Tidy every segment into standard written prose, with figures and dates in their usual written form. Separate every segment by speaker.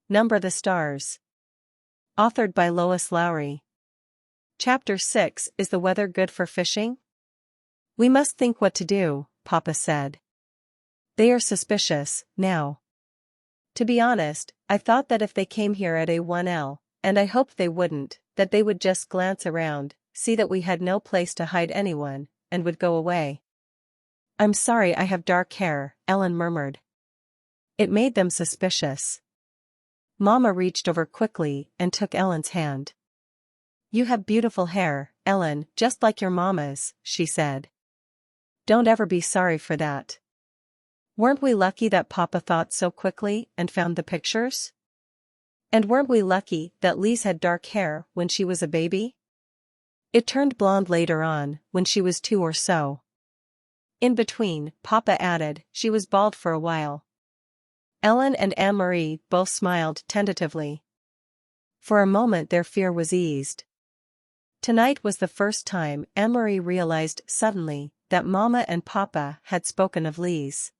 Speaker 1: Number the Stars. Authored by Lois Lowry. Chapter 6. Is the weather good for fishing? We must think what to do, Papa said. They are suspicious, now. To be honest, I thought that if they came here at A1L, and I hoped they wouldn't, that they would just glance around, see that we had no place to hide anyone, and would go away. I'm sorry I have dark hair, Ellen murmured. It made them suspicious. Mama reached over quickly and took Ellen's hand. You have beautiful hair, Ellen, just like your mama's, she said. Don't ever be sorry for that. Weren't we lucky that Papa thought so quickly and found the pictures? And weren't we lucky that Lise had dark hair when she was a baby? It turned blonde later on, when she was 2 or so. In between, Papa added, she was bald for a while. Ellen and Annemarie both smiled tentatively. For a moment their fear was eased. Tonight was the first time Annemarie realized suddenly that Mama and Papa had spoken of Lise.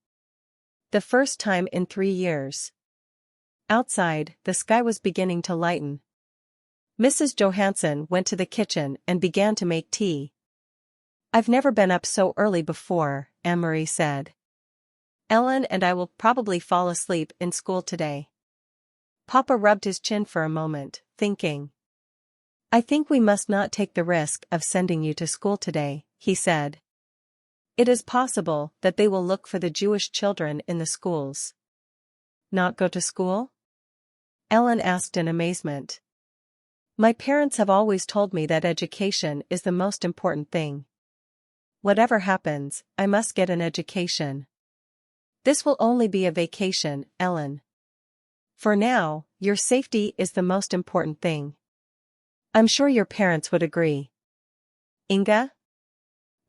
Speaker 1: The first time in 3 years. Outside, the sky was beginning to lighten. Mrs. Johansen went to the kitchen and began to make tea. I've never been up so early before, Annemarie said. Ellen and I will probably fall asleep in school today. Papa rubbed his chin for a moment, thinking. I think we must not take the risk of sending you to school today, he said. It is possible that they will look for the Jewish children in the schools. Not go to school? Ellen asked in amazement. My parents have always told me that education is the most important thing. Whatever happens, I must get an education. This will only be a vacation, Ellen. For now, your safety is the most important thing. I'm sure your parents would agree. Inga?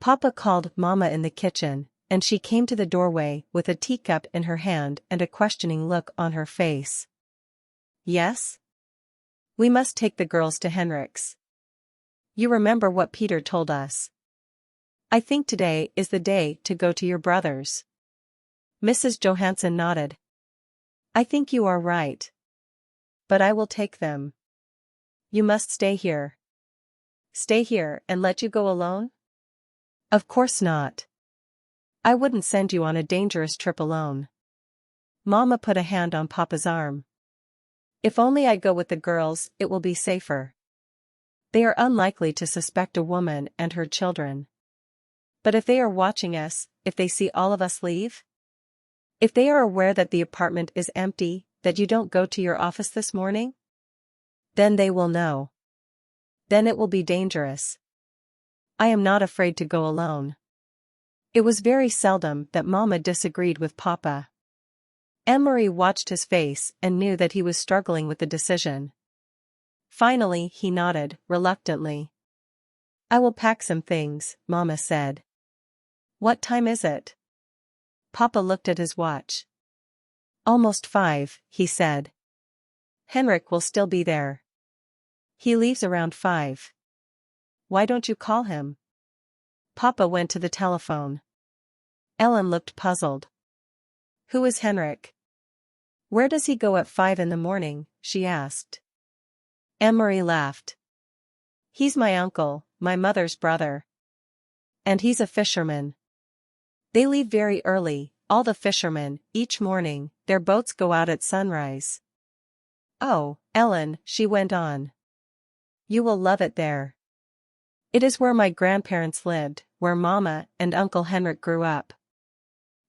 Speaker 1: Papa called Mama in the kitchen, and she came to the doorway with a teacup in her hand and a questioning look on her face. Yes? We must take the girls to Henrik's. You remember what Peter told us. I think today is the day to go to your brother's. Mrs. Johansen nodded. I think you are right. But I will take them. You must stay here. Stay here and let you go alone? Of course not. I wouldn't send you on a dangerous trip alone. Mama put a hand on Papa's arm. If only I go with the girls, it will be safer. They are unlikely to suspect a woman and her children. But if they are watching us, if they see all of us leave? If they are aware that the apartment is empty, that you don't go to your office this morning? Then they will know. Then it will be dangerous. I am not afraid to go alone. It was very seldom that Mama disagreed with Papa. Annemarie watched his face and knew that he was struggling with the decision. Finally he nodded, reluctantly. I will pack some things, Mama said. What time is it? Papa looked at his watch. Almost 5, he said. Henrik will still be there. He leaves around 5. Why don't you call him? Papa went to the telephone. Ellen looked puzzled. Who is Henrik? Where does he go at 5 in the morning? She asked. Annemarie laughed. He's my uncle, my mother's brother. And he's a fisherman. They leave very early, all the fishermen, each morning, their boats go out at sunrise. Oh, Ellen, she went on. You will love it there. It is where my grandparents lived, where Mama and Uncle Henrik grew up.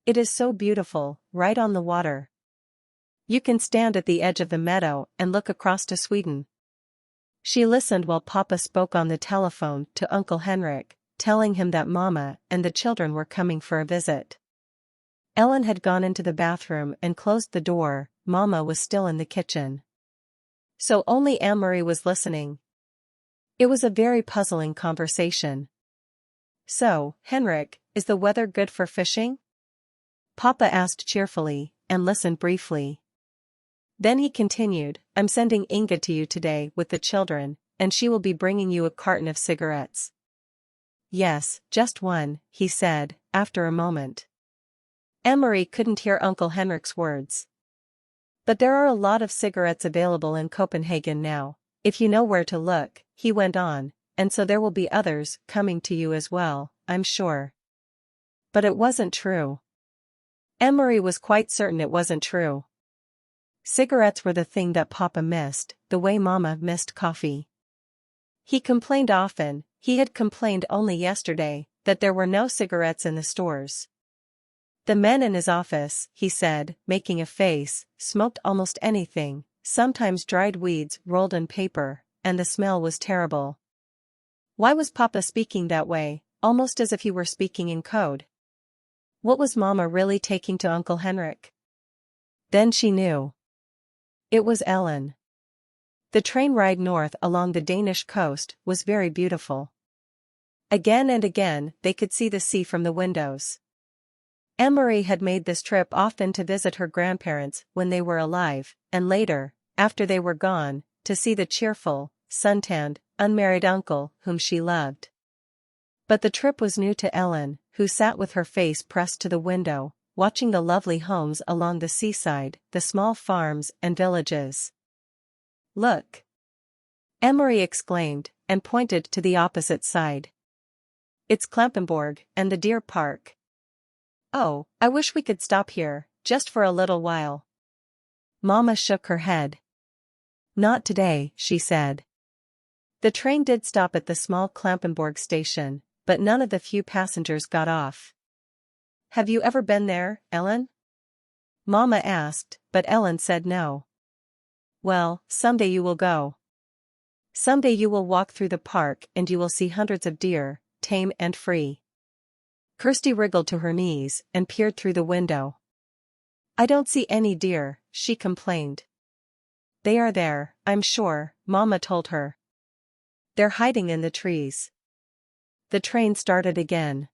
Speaker 1: It is so beautiful, right on the water. You can stand at the edge of the meadow and look across to Sweden. She listened while Papa spoke on the telephone to Uncle Henrik, telling him that Mama and the children were coming for a visit. Ellen had gone into the bathroom and closed the door. Mama was still in the kitchen. So only Annemarie was listening. It was a very puzzling conversation. So, Henrik, is the weather good for fishing? Papa asked cheerfully, and listened briefly. Then he continued, I'm sending Inga to you today with the children, and she will be bringing you a carton of cigarettes. Yes, just one, he said, after a moment. Annemarie couldn't hear Uncle Henrik's words. But there are a lot of cigarettes available in Copenhagen now, if you know where to look, he went on, and so there will be others coming to you as well, I'm sure. But it wasn't true. Annemarie was quite certain it wasn't true. Cigarettes were the thing that Papa missed, the way Mama missed coffee. He complained often, he had complained only yesterday, that there were no cigarettes in the stores. The men in his office, he said, making a face, smoked almost anything, sometimes dried weeds rolled in paper, and the smell was terrible. Why was Papa speaking that way, almost as if he were speaking in code? What was Mama really taking to Uncle Henrik? Then she knew. It was Ellen. The train ride north along the Danish coast was very beautiful. Again and again they could see the sea from the windows. Annemarie had made this trip often to visit her grandparents when they were alive, and later, after they were gone, to see the cheerful, suntanned, unmarried uncle whom she loved. But the trip was new to Ellen, who sat with her face pressed to the window, watching the lovely homes along the seaside, the small farms and villages. "Look!" Annemarie exclaimed, and pointed to the opposite side. "It's Klampenborg and the deer park. Oh, I wish we could stop here, just for a little while." Mama shook her head. "Not today," she said. The train did stop at the small Klampenborg station, but none of the few passengers got off. "Have you ever been there, Ellen?" Mama asked, but Ellen said no. "Well, someday you will go. Someday you will walk through the park and you will see hundreds of deer, tame and free." Kirsty wriggled to her knees and peered through the window. "I don't see any deer," she complained. "They are there, I'm sure," Mama told her. "They're hiding in the trees." The train started again.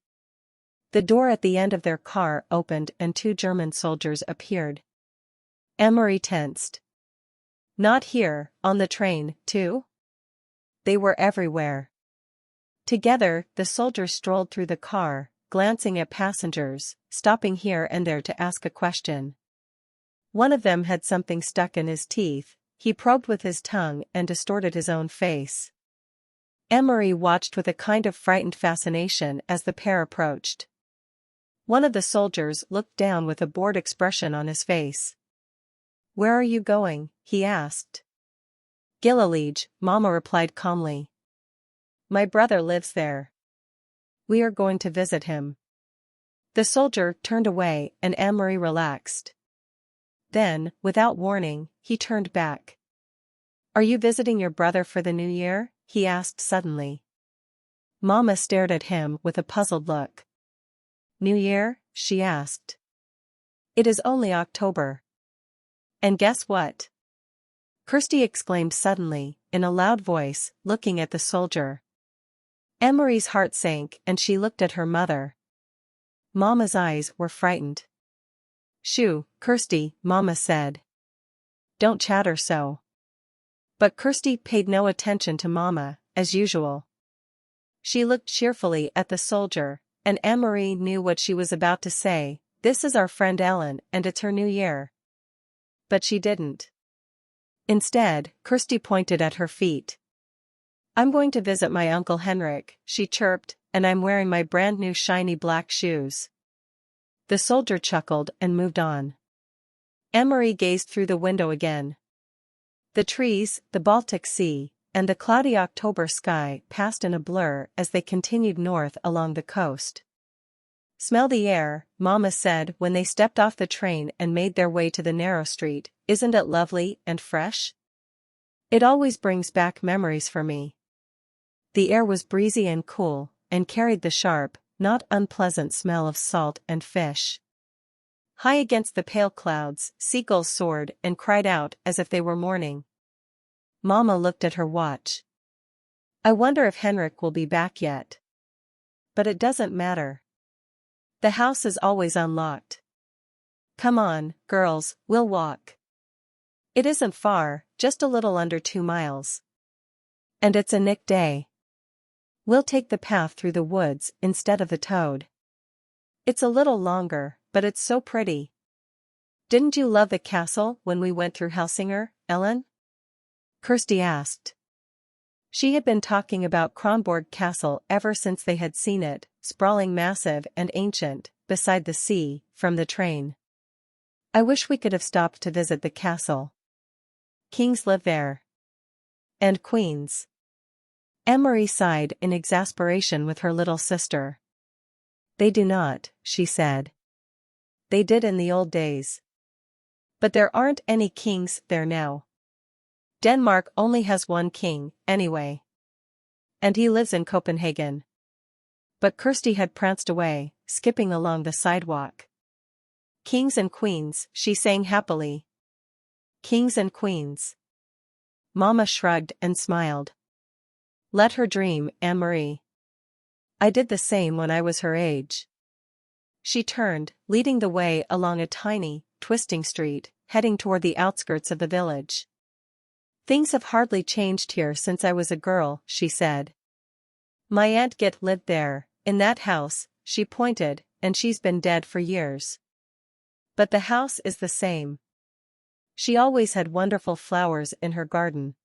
Speaker 1: The door at the end of their car opened and 2 German soldiers appeared. Annemarie tensed. Not here, on the train, too? They were everywhere. Together, the soldiers strolled through the car, glancing at passengers, stopping here and there to ask a question. One of them had something stuck in his teeth, he probed with his tongue and distorted his own face. Annemarie watched with a kind of frightened fascination as the pair approached. One of the soldiers looked down with a bored expression on his face. "Where are you going?" he asked. "Gilleleage," Mama replied calmly. "My brother lives there. We are going to visit him." The soldier turned away and Annemarie relaxed. Then, without warning, he turned back. "Are you visiting your brother for the new year?" he asked suddenly. Mama stared at him with a puzzled look. "New Year?" she asked. "It is only October." "And guess what?" Kirsty exclaimed suddenly, in a loud voice, looking at the soldier. Annemarie's heart sank and she looked at her mother. Mama's eyes were frightened. "Shoo, Kirsty," Mama said. "Don't chatter so." But Kirsty paid no attention to Mama, as usual. She looked cheerfully at the soldier, and Annemarie knew what she was about to say, "This is our friend Ellen and it's her new year." But she didn't. Instead, Kirsty pointed at her feet. "I'm going to visit my Uncle Henrik," she chirped, "and I'm wearing my brand new shiny black shoes." The soldier chuckled and moved on. Annemarie gazed through the window again. The trees, the Baltic Sea, and the cloudy October sky passed in a blur as they continued north along the coast. "Smell the air," Mama said when they stepped off the train and made their way to the narrow street. "Isn't it lovely and fresh? It always brings back memories for me." The air was breezy and cool, and carried the sharp, not unpleasant smell of salt and fish. High against the pale clouds, seagulls soared and cried out as if they were mourning. Mama looked at her watch. "I wonder if Henrik will be back yet. But it doesn't matter. The house is always unlocked. Come on, girls, we'll walk. It isn't far, just a little under 2 miles. And it's a nick day. We'll take the path through the woods instead of the toad. It's a little longer, but it's so pretty." Didn't you love the castle when we went through Helsingør, Ellen? Kirsty asked. She had been talking about Kronborg Castle ever since they had seen it, sprawling massive and ancient, beside the sea, from the train. I wish we could have stopped to visit the castle. Kings live there. And queens. Annemarie sighed in exasperation with her little sister. They do not, she said. They did in the old days. But there aren't any kings there now. Denmark only has one king, anyway. And he lives in Copenhagen. But Kirsty had pranced away, skipping along the sidewalk. Kings and queens, she sang happily. Kings and queens. Mama shrugged and smiled. Let her dream, Annemarie. I did the same when I was her age. She turned, leading the way along a tiny, twisting street, heading toward the outskirts of the village. Things have hardly changed here since I was a girl, she said. My Aunt Git lived there, in that house, she pointed, and she's been dead for years. But the house is the same. She always had wonderful flowers in her garden.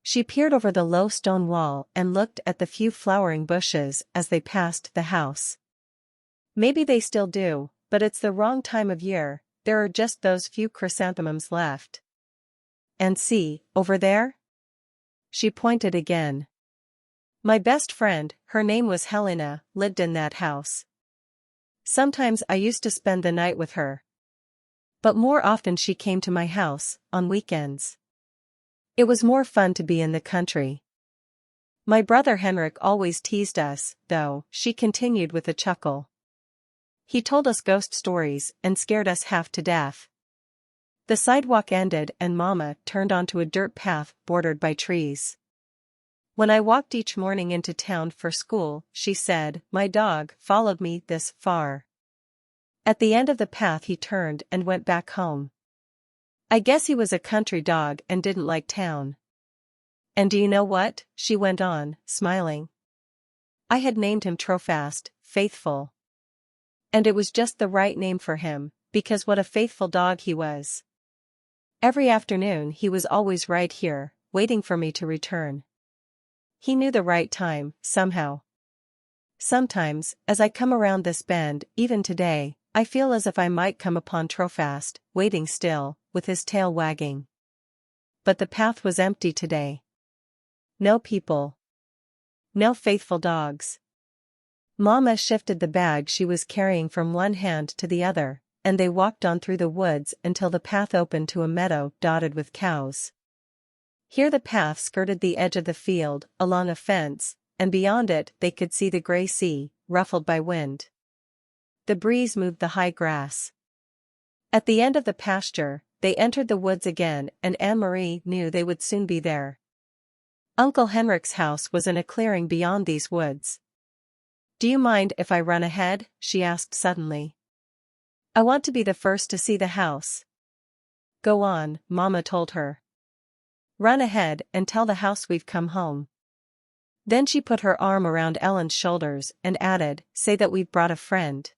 Speaker 1: She peered over the low stone wall and looked at the few flowering bushes as they passed the house. Maybe they still do, but it's the wrong time of year, there are just those few chrysanthemums left. And see, over there? She pointed again. My best friend, her name was Helena, lived in that house. Sometimes I used to spend the night with her. But more often she came to my house, on weekends. It was more fun to be in the country. My brother Henrik always teased us, though, she continued with a chuckle. He told us ghost stories and scared us half to death. The sidewalk ended and Mama turned onto a dirt path bordered by trees. When I walked each morning into town for school, she said, my dog followed me this far. At the end of the path he turned and went back home. I guess he was a country dog and didn't like town. And do you know what? She went on, smiling. I had named him Trofast, faithful. And it was just the right name for him, because what a faithful dog he was. Every afternoon he was always right here, waiting for me to return. He knew the right time, somehow. Sometimes, as I come around this bend, even today, I feel as if I might come upon Trofast, waiting still, with his tail wagging. But the path was empty today. No people. No faithful dogs. Mama shifted the bag she was carrying from one hand to the other, and they walked on through the woods until the path opened to a meadow dotted with cows. Here the path skirted the edge of the field, along a fence, and beyond it they could see the gray sea, ruffled by wind. The breeze moved the high grass. At the end of the pasture, they entered the woods again and Annemarie knew they would soon be there. Uncle Henrik's house was in a clearing beyond these woods. Do you mind if I run ahead? She asked suddenly. I want to be the first to see the house. Go on, Mama told her. Run ahead and tell the house we've come home. Then she put her arm around Ellen's shoulders and added, say that we've brought a friend.